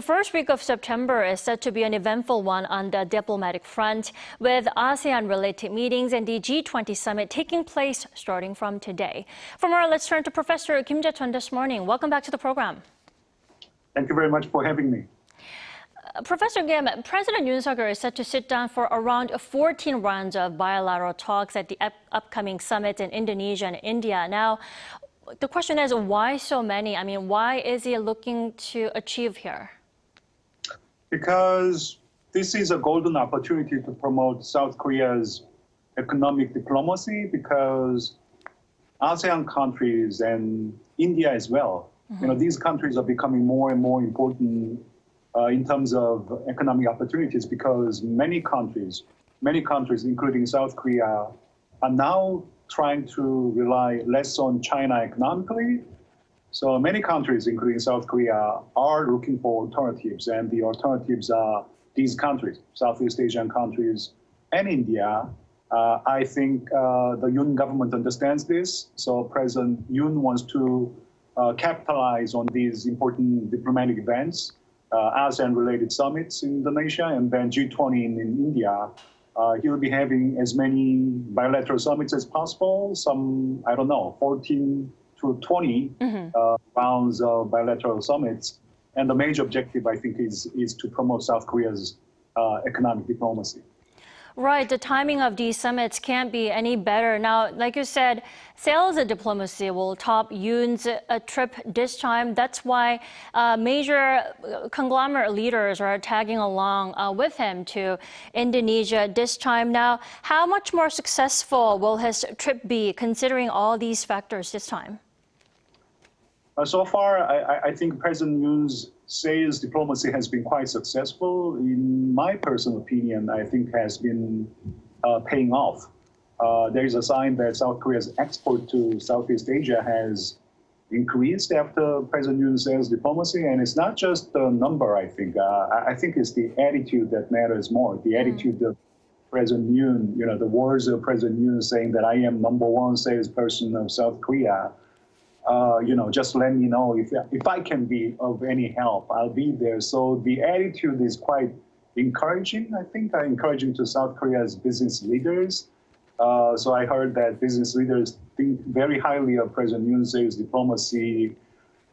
The first week of September is set to be an eventful one on the diplomatic front, with ASEAN-related meetings and the G20 Summit taking place starting from today. For more, let's turn to Professor Kim Jae-chun this morning. Welcome back to the program. Thank you very much for having me. Professor Kim, President Yoon Suk Yeol is set to sit down for around 14 rounds of bilateral talks at the upcoming summit in Indonesia and India. Now, the question is, why so many? I mean, why is he looking to achieve here? Because this is a golden opportunity to promote South Korea's economic diplomacy, because ASEAN countries and India as well, these countries are becoming more and more important in terms of economic opportunities, because many countries, including South Korea, are now trying to rely less on China economically. So many countries, including South Korea, are looking for alternatives, and the alternatives are these countries, Southeast Asian countries and India. I think the Yoon government understands this, so President Yoon wants to capitalize on these important diplomatic events, ASEAN-related summits in Indonesia, and then G20 in India. He'll be having as many bilateral summits as possible, some, 14 to 20 rounds of bilateral summits. And the major objective, I think, is to promote South Korea's economic diplomacy. Right. The timing of these summits can't be any better. Now, like you said, sales diplomacy will top Yoon's trip this time. That's why major conglomerate leaders are tagging along with him to Indonesia this time. Now, how much more successful will his trip be, considering all these factors this time? So far, I think President Yoon's sales diplomacy has been quite successful. In my personal opinion, I think has been paying off. There is a sign that South Korea's export to Southeast Asia has increased after President Yoon's sales diplomacy. And it's not just the number, I think. I think it's the attitude that matters more, the attitude of President Yoon, the words of President Yoon saying that I am #1 salesperson of South Korea. Just let me know if I can be of any help, I'll be there. So the attitude is quite encouraging, I think, encouraging to South Korea's business leaders. So I heard that business leaders think very highly of President Yoon's sales diplomacy.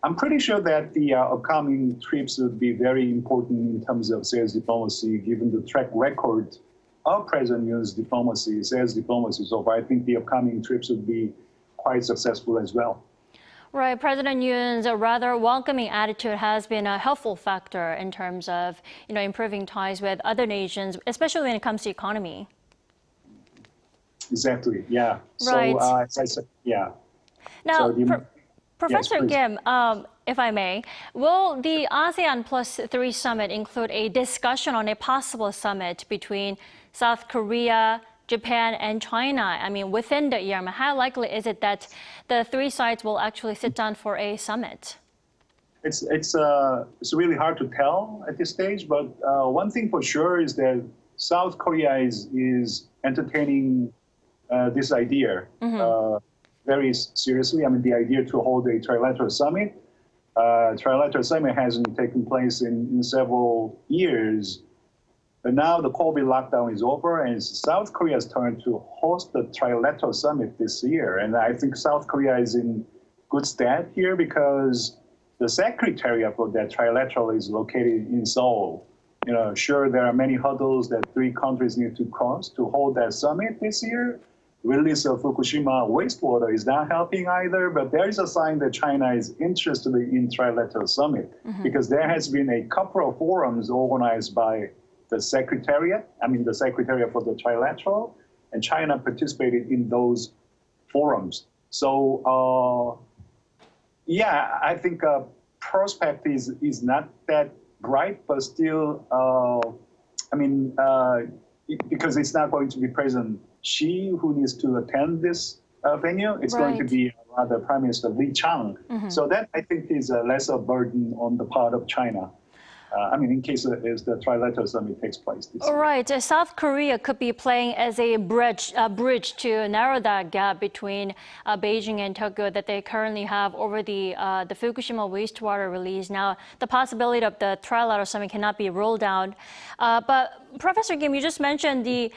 I'm pretty sure that the upcoming trips would be very important in terms of sales diplomacy, given the track record of President Yoon's diplomacy, sales diplomacy. So I think the upcoming trips would be quite successful as well. Right. President Yoon's rather welcoming attitude has been a helpful factor in terms of, improving ties with other nations, especially when it comes to economy. Exactly. Yeah. Right. So, as I said, yeah. Now, So Professor yes, Kim, if I may, will the ASEAN Plus Three Summit include a discussion on a possible summit between South Korea, Japan, and China? I mean, within the year, how likely is it that the three sides will actually sit down for a summit? It's really hard to tell at this stage, but one thing for sure is that South Korea is entertaining this idea very seriously. I mean, the idea to hold a Trilateral Summit. Trilateral Summit hasn't taken place in several years. But now the COVID lockdown is over, and it's South Korea's turn to host the Trilateral Summit this year. And I think South Korea is in good stead here, because the secretariat for that Trilateral is located in Seoul. Sure, there are many hurdles that three countries need to cross to hold that summit this year. Release of Fukushima wastewater is not helping either, but there is a sign that China is interested in Trilateral Summit, because there has been a couple of forums organized by the secretariat for the Trilateral, and China participated in those forums. So, I think prospect is not that bright, but still, because it's not going to be President Xi who needs to attend this venue. It's going to be rather Prime Minister Li Chang. So that, I think, is less a burden on the part of China. in case the Trilateral Summit takes place this year. Right. South Korea could be playing as a bridge to narrow that gap between Beijing and Tokyo that they currently have over the Fukushima wastewater release. Now, the possibility of the Trilateral Summit cannot be ruled out. But Professor Kim, you just mentioned the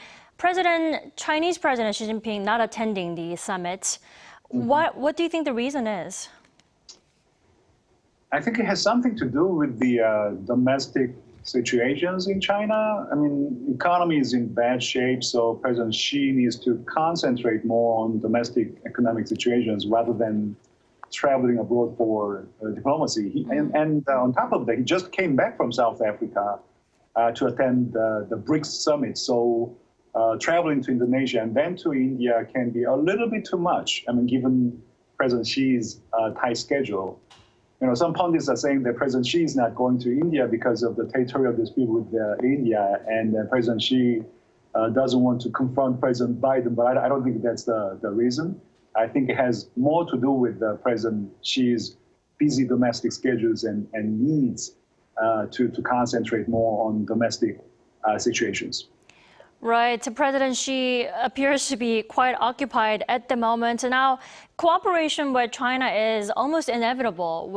Chinese President Xi Jinping not attending the summit. What do you think the reason is? I think it has something to do with the domestic situations in China. Economy is in bad shape, so President Xi needs to concentrate more on domestic economic situations rather than traveling abroad for diplomacy. And on top of that, he just came back from South Africa to attend the BRICS summit. So traveling to Indonesia and then to India can be a little bit too much, given President Xi's tight schedule. Some pundits are saying that President Xi is not going to India because of the territorial dispute with India, and President Xi doesn't want to confront President Biden, but I don't think that's the reason. I think it has more to do with President Xi's busy domestic schedules and needs to concentrate more on domestic situations. Right. President Xi appears to be quite occupied at the moment. Now, cooperation with China is almost inevitable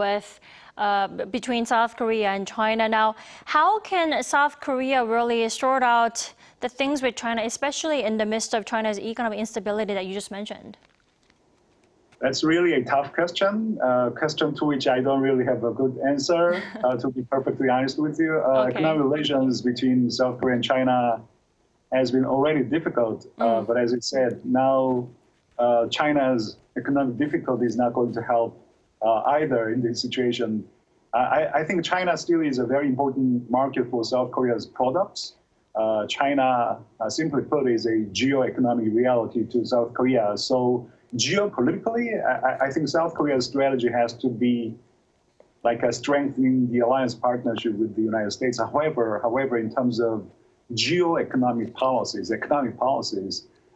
between South Korea and China. Now, how can South Korea really sort out the things with China, especially in the midst of China's economic instability that you just mentioned? That's really a tough question, question to which I don't really have a good answer, to be perfectly honest with you. Okay. Economic relations between South Korea and China has been already difficult, but as I said, now China's economic difficulty is not going to help either in this situation. I think China still is a very important market for South Korea's products. China, simply put, is a geo-economic reality to South Korea. So geopolitically, I think South Korea's strategy has to be like strengthening the alliance partnership with the United States. However, in terms of geo-economic policies,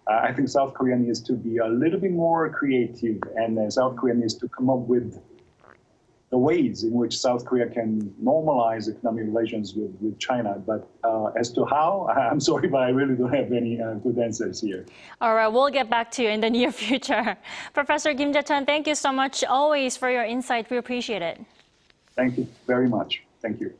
I think South Korea needs to be a little bit more creative, and South Korea needs to come up with the ways in which South Korea can normalize economic relations with China. But as to how, I'm sorry, but I really don't have any good answers here. All right, we'll get back to you in the near future. Professor Kim Jae-chun, thank you so much always for your insight. We appreciate it. Thank you very much. Thank you.